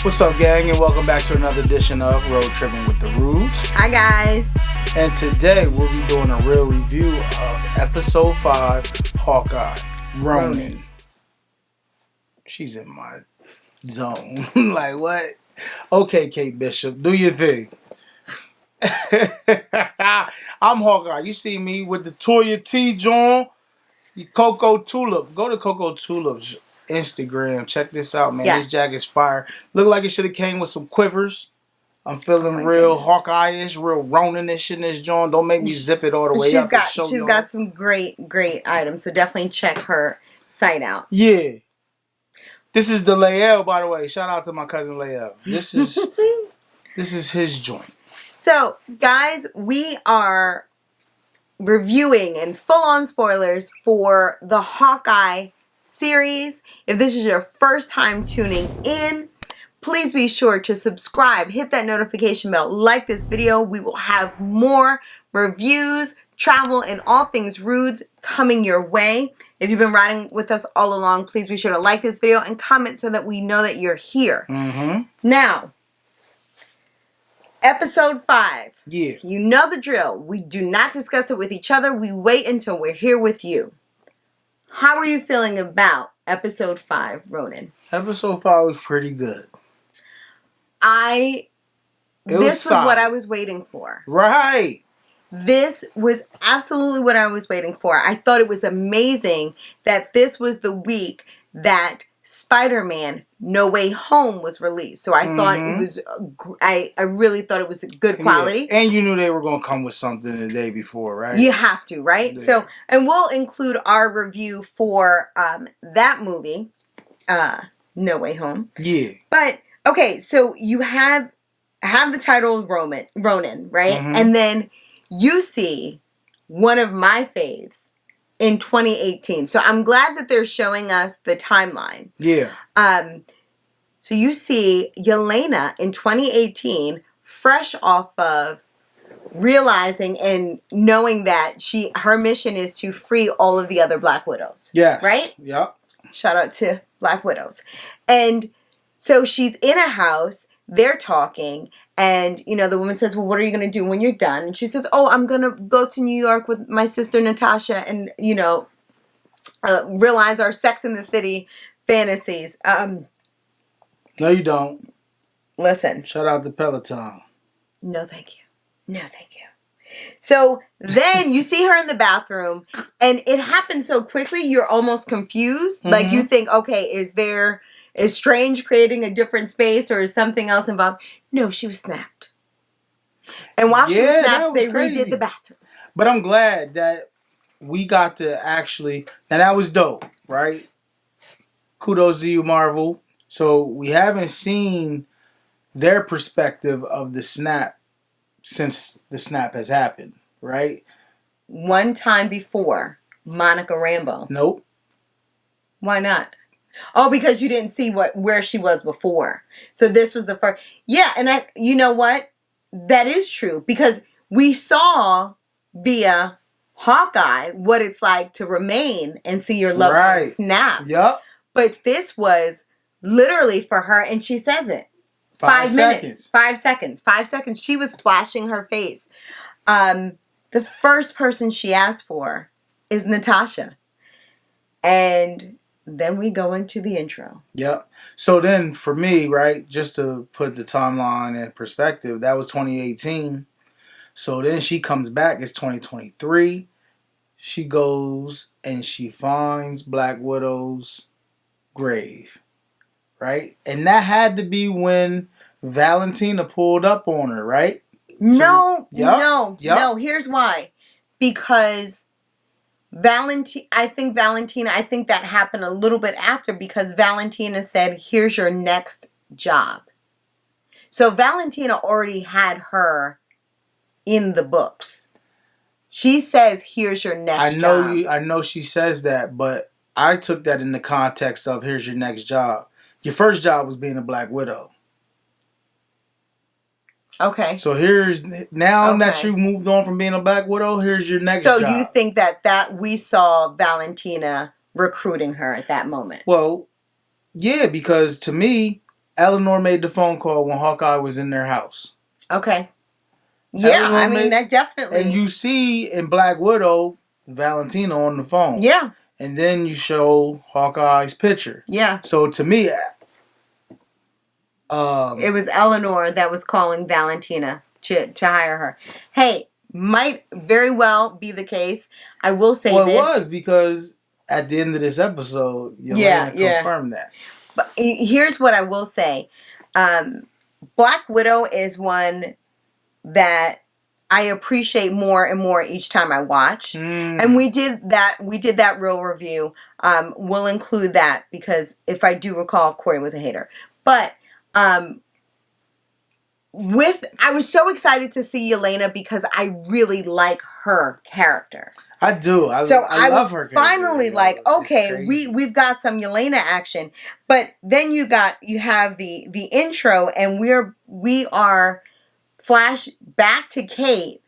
What's up, gang, and welcome back to another edition of Road Trippin with the Rubes. Hi, guys. And today we'll be doing a real review of episode 5, Hawkeye, Ronin. She's in my zone. Like, what? Okay, Kate Bishop, do your thing. I'm Hawkeye. You see me with the Toya T joint, Coco Tulip. Go to Coco Tulip's Instagram. Check this out, man. Yes. This jacket's fire. Look like it should have came with some quivers. I'm feeling real Hawkeye-ish, real Ronin-ish in this joint. Don't make me zip it all the way up. She's got some great items. So definitely check her site out. Yeah. This is the Lael, by the way. Shout out to my cousin Lael. This is his joint. So, guys, we are reviewing and full-on spoilers for the Hawkeye series. If this is your first time tuning in, please be sure to subscribe, hit that notification bell, like this video. We will have more reviews, travel, and all things Rudes coming your way. If you've been riding with us all along, please be sure to like this video and comment so that we know that you're here. Now, episode 5. Yeah. You know the drill. We do not discuss it with each other. We wait until we're here with you. How are you feeling about episode 5, Ronin? Episode 5 was pretty good. This was what I was waiting for. Right. This was absolutely what I was waiting for. I thought it was amazing that this was the week that Spider-Man No Way Home was released. So I thought it was, I really thought it was good quality. Yeah. And you knew they were going to come with something the day before, right? You have to, right? Yeah. So, and we'll include our review for that movie, No Way Home. Yeah. But, okay, so you have the title Ronin, right? And then you see one of my faves in 2018. So I'm glad that they're showing us the timeline. Yeah. So you see Yelena in 2018, fresh off of realizing and knowing that her mission is to free all of the other Black Widows. Yeah. Right? Yep. Shout out to Black Widows. And so she's in a house, they're talking, and, you know, the woman says, well, what are you going to do when you're done? And she says, oh, I'm going to go to New York with my sister Natasha and, you know, realize our Sex in the City fantasies. No, you don't. Listen. Shout out to Peloton. No, thank you. No, thank you. So then you see her in the bathroom, and it happens so quickly, you're almost confused. Like, you think, okay, is Strange creating a different space, or is something else involved? No, she was snapped. And while she was snapped, they redid the bathroom. But I'm glad that we got to actually... Now, that was dope, right? Kudos to you, Marvel. So, we haven't seen their perspective of the snap since the snap has happened, right? One time before, Monica Rambeau. Nope. Why not? Oh, because you didn't see where she was before. So this was the first. Yeah, and you know what? That is true, because we saw via Hawkeye what it's like to remain and see your loved one snap. Yep. But this was literally for her, and she says it. 5 minutes. 5 seconds. 5 seconds. She was splashing her face. The first person she asked for is Natasha. And then we go into the intro. Yep. So then for me, right, just to put the timeline in perspective, that was 2018. So then she comes back, it's 2023. She goes and she finds Black Widow's grave, right? And that had to be when Valentina pulled up on her, right? No. Here's why. Because I think that happened a little bit after, because Valentina said, here's your next job. So Valentina already had her in the books. She says, here's your next job. I know she says that, but I took that in the context of here's your next job. Your first job was being a Black Widow. Okay. So here's, now that you moved on from being a Black Widow, here's your next job. So you think that we saw Valentina recruiting her at that moment? Well, yeah, because to me, Eleanor made the phone call when Hawkeye was in their house. Okay. Yeah, Eleanor I mean, that definitely. And you see in Black Widow, Valentina on the phone. Yeah. And then you show Hawkeye's picture. Yeah. So to me, it was Eleanor that was calling Valentina to hire her. Hey, might very well be the case. I will say well, this. it was because at the end of this episode, Yelena confirmed that. But here's what I will say. Black Widow is one that I appreciate more and more each time I watch. And we did that real review. We'll include that because if I do recall, Corey was a hater. But I was so excited to see Yelena because I really like her character. I do. I love her character. Finally like, okay, we've got some Yelena action. But then you have the intro and we are flash back to Kate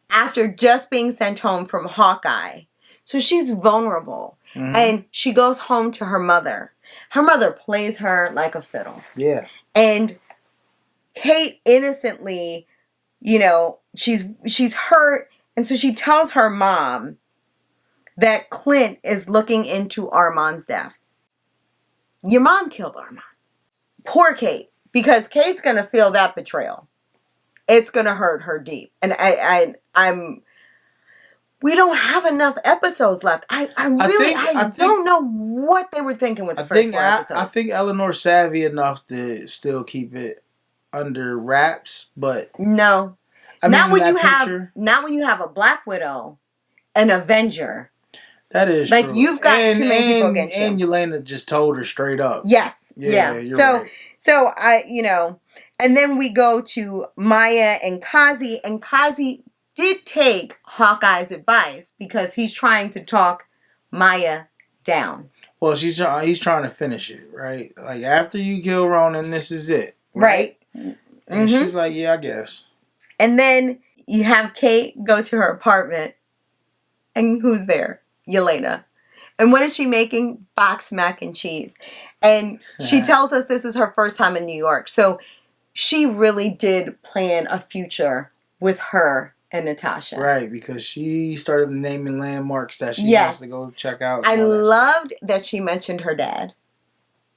after just being sent home from Hawkeye. So she's vulnerable. Mm-hmm. And she goes home to her mother. Her mother plays her like a fiddle. Yeah. And Kate innocently, she's hurt. And so she tells her mom that Clint is looking into Armand's death. Your mom killed Armand. Poor Kate. Because Kate's going to feel that betrayal. It's going to hurt her deep. And we don't have enough episodes left. I don't know what they were thinking with the first 4 episodes. I think Eleanor's savvy enough to still keep it under wraps, but no. Not when you have a Black Widow, an Avenger. That is like true. You've got too many people against you. And Yelena just told her straight up. Yes. Yeah. So and then we go to Maya and Kazi, and Kazi did take Hawkeye's advice because he's trying to talk Maya down. Well, he's trying to finish it, right? Like, after you kill Ronan, this is it. Right. And she's like, yeah, I guess. And then you have Kate go to her apartment, and who's there? Yelena. And what is she making? Boxed mac and cheese. And she tells us this is her first time in New York. So she really did plan a future with her and Natasha. Right, because she started naming landmarks that she wants to go check out. I loved that she mentioned her dad.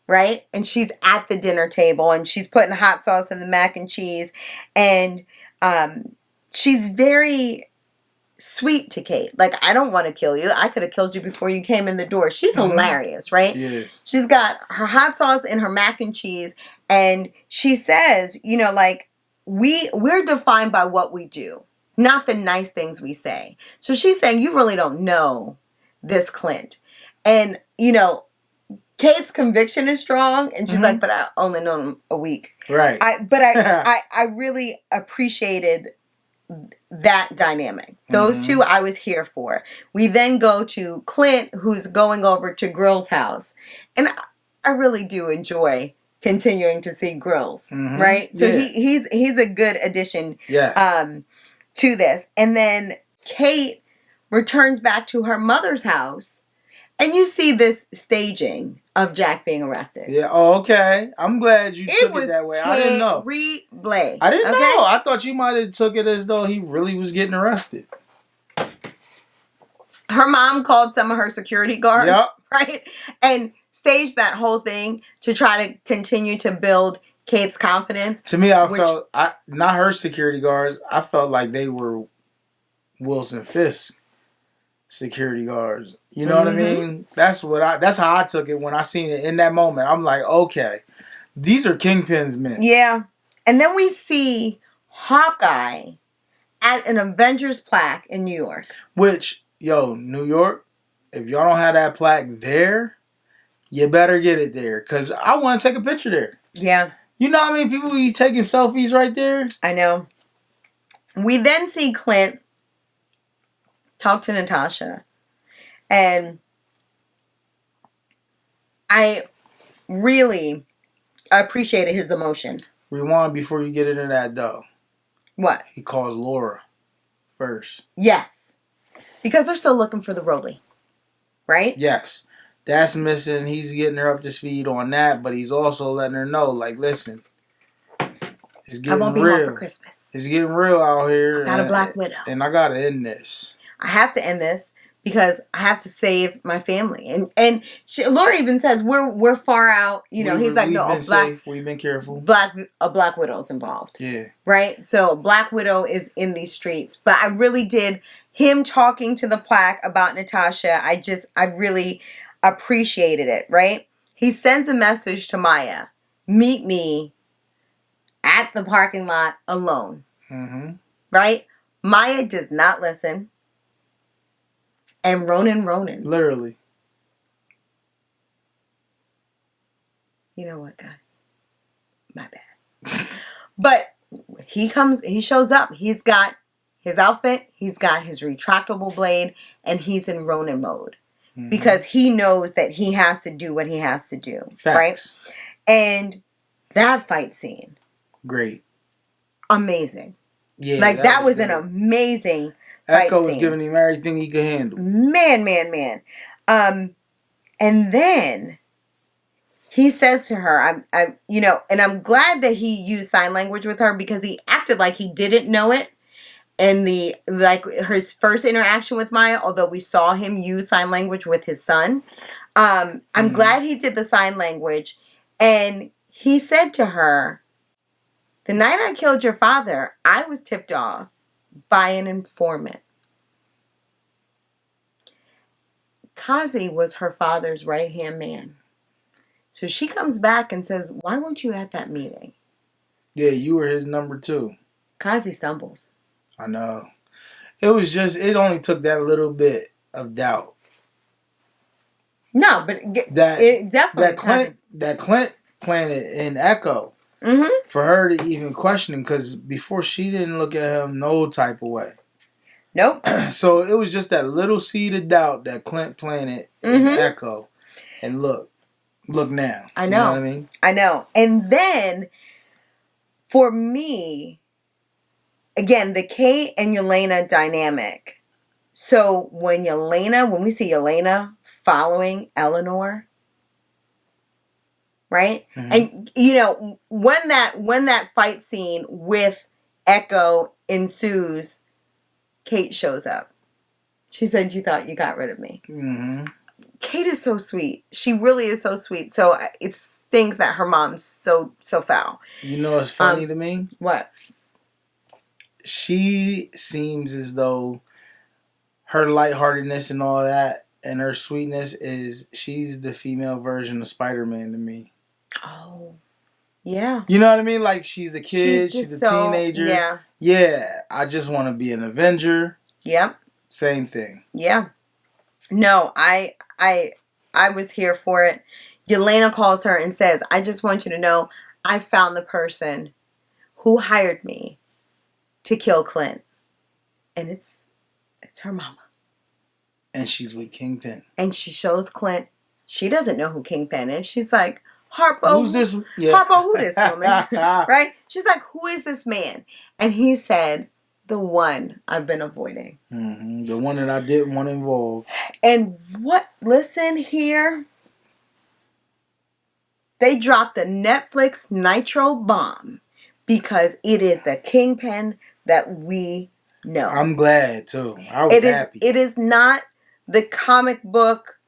Right? And she's at the dinner table and she's putting hot sauce in the mac and cheese. And she's very sweet to Kate. Like, I don't want to kill you. I could have killed you before you came in the door. She's hilarious, right? She is. She's got her hot sauce and her mac and cheese. And she says, like, we're defined by what we do, not the nice things we say. So she's saying, you really don't know this Clint. And, Kate's conviction is strong, and she's like, but I only known him a week. Right. I really appreciated that dynamic. Those two I was here for. We then go to Clint, who's going over to Grill's house. And I really do enjoy continuing to see Grills, right? So he's a good addition to this. And then Kate returns back to her mother's house. And you see this staging of Jack being arrested. Yeah. Oh, okay. I'm glad you took it that way. I didn't know. I didn't know. I thought you might have took it as though he really was getting arrested. Her mom called some of her security guards, right? And staged that whole thing to try to continue to build Kate's confidence. To me, felt not her security guards. I felt like they were Wilson Fisk security guards. You know what I mean? That's how I took it when I seen it in that moment. I'm like, okay, these are Kingpin's men. Yeah. And then we see Hawkeye at an Avengers plaque in New York. Which, New York, if y'all don't have that plaque there, you better get it there. Because I want to take a picture there. Yeah. You know how many people be taking selfies right there? I know. We then see Clint talk to Natasha. And I really appreciated his emotion. Rewind before you get into that, though. What? He calls Laura first. Yes. Because they're still looking for the Rolly. Right? Yes. That's missing. He's getting her up to speed on that, but he's also letting her know, like, listen, it's I getting won't be home for real. Christmas. It's getting real out here. I got a Black Widow. And I gotta end this. I have to end this because I have to save my family. And Laura even says we're far out. You know, he's like, no, we've been careful. A Black Widow's involved. Yeah. Right? So Black Widow is in these streets. But I really did him talking to the plaque about Natasha. I really appreciated it, right? He sends a message to Maya. Meet me at the parking lot alone. Mm-hmm. Right? Maya does not listen. And Ronan's. Literally. You know what, guys? My bad. But he shows up. He's got his outfit. He's got his retractable blade. And he's in Ronin mode. Mm-hmm. Because he knows that he has to do what he has to do. Facts. Right? And that fight scene. Great. Amazing. Yeah. Like, that was an amazing Echo was giving him everything he could handle. Man. And then he says to her, and I'm glad that he used sign language with her because he acted like he didn't know it. And his first interaction with Maya, although we saw him use sign language with his son, I'm glad he did the sign language. And he said to her, the night I killed your father, I was tipped off by an informant. Kazi was her father's right-hand man. So she comes back and says, why weren't you at that meeting? Yeah, you were his number 2. Kazi stumbles. I know. It only took that little bit of doubt. No, but it definitely... That Clint planted in Echo. Mm-hmm. For her to even question him, because before she didn't look at him no type of way. Nope. So it was just that little seed of doubt that Clint planted in Echo. And look now. I know. You know what I mean? I know. And then, for me, again, the Kate and Yelena dynamic. So when we see Yelena following Eleanor, right? Mm-hmm. And when that fight scene with Echo ensues, Kate shows up. She said, "You thought you got rid of me." Mm-hmm. Kate is so sweet. She really is so sweet. So it stings that her mom's so foul. You know what's funny to me? What? She seems as though her lightheartedness and all that and her sweetness she's the female version of Spider-Man to me. Oh, yeah. You know what I mean? Like, she's a kid. She's a teenager. Yeah. Yeah. I just want to be an Avenger. Yep. Same thing. Yeah. No, I was here for it. Yelena calls her and says, I just want you to know I found the person who hired me to kill Clint. And it's her mama. And she's with Kingpin. And she shows Clint. She doesn't know who Kingpin is. She's like, Harpo, who's this? Yeah. Harpo, who this woman? Right? She's like, who is this man? And he said, the one I've been avoiding. Mm-hmm. The one that I didn't want involved. And listen here. They dropped the Netflix Nitro bomb because it is the Kingpin that we know. I'm glad too. I was happy. It is not the comic book,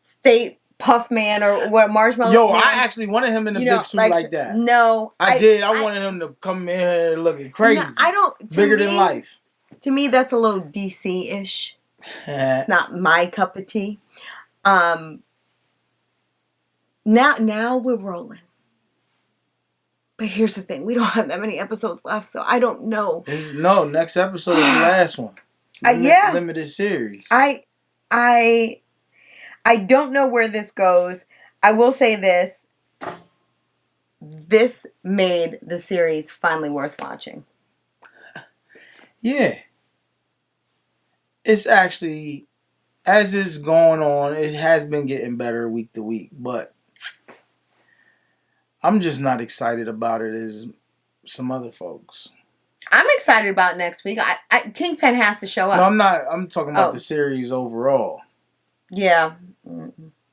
State Puffman or what Marshmallow. Yo, I actually wanted him in a big suit like that. No, I did. I wanted him to come in here looking crazy. No, bigger than life. To me, that's a little DC-ish. It's not my cup of tea. Now we're rolling. But here's the thing: we don't have that many episodes left, so I don't know. Next episode is the last one. Limited series. I don't know where this goes. I will say this. This made the series finally worth watching. Yeah. It's actually, as it's going on, it has been getting better week to week, but I'm just not excited about it as some other folks. I'm excited about next week. Kingpin has to show up. No, I'm not. I'm talking about the series overall. Yeah.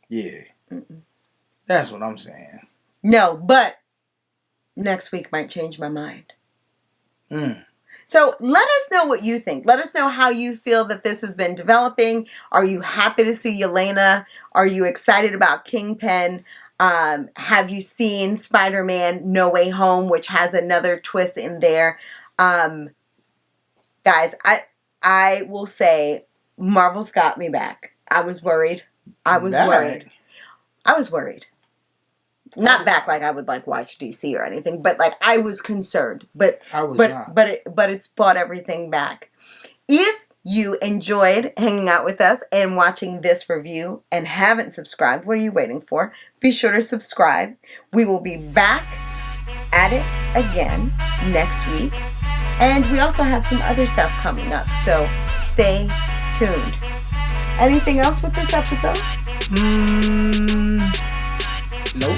Yeah. That's what I'm saying. No, but next week might change my mind. Mm. So let us know what you think. Let us know how you feel that this has been developing. Are you happy to see Yelena? Are you excited about Kingpin? Have you seen Spider-Man No Way Home, which has another twist in there? Guys, I will say Marvel's got me back. I was worried. I was worried. Not back like I would like watch DC or anything, but like I was concerned. But I was not. But it's brought everything back. If you enjoyed hanging out with us and watching this review and haven't subscribed, what are you waiting for? Be sure to subscribe. We will be back at it again next week. And we also have some other stuff coming up, so stay tuned. Anything else with this episode? Nope.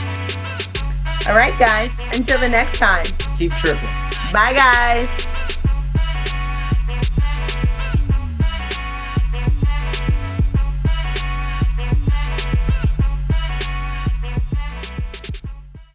All right, guys. Until the next time. Keep tripping. Bye, guys.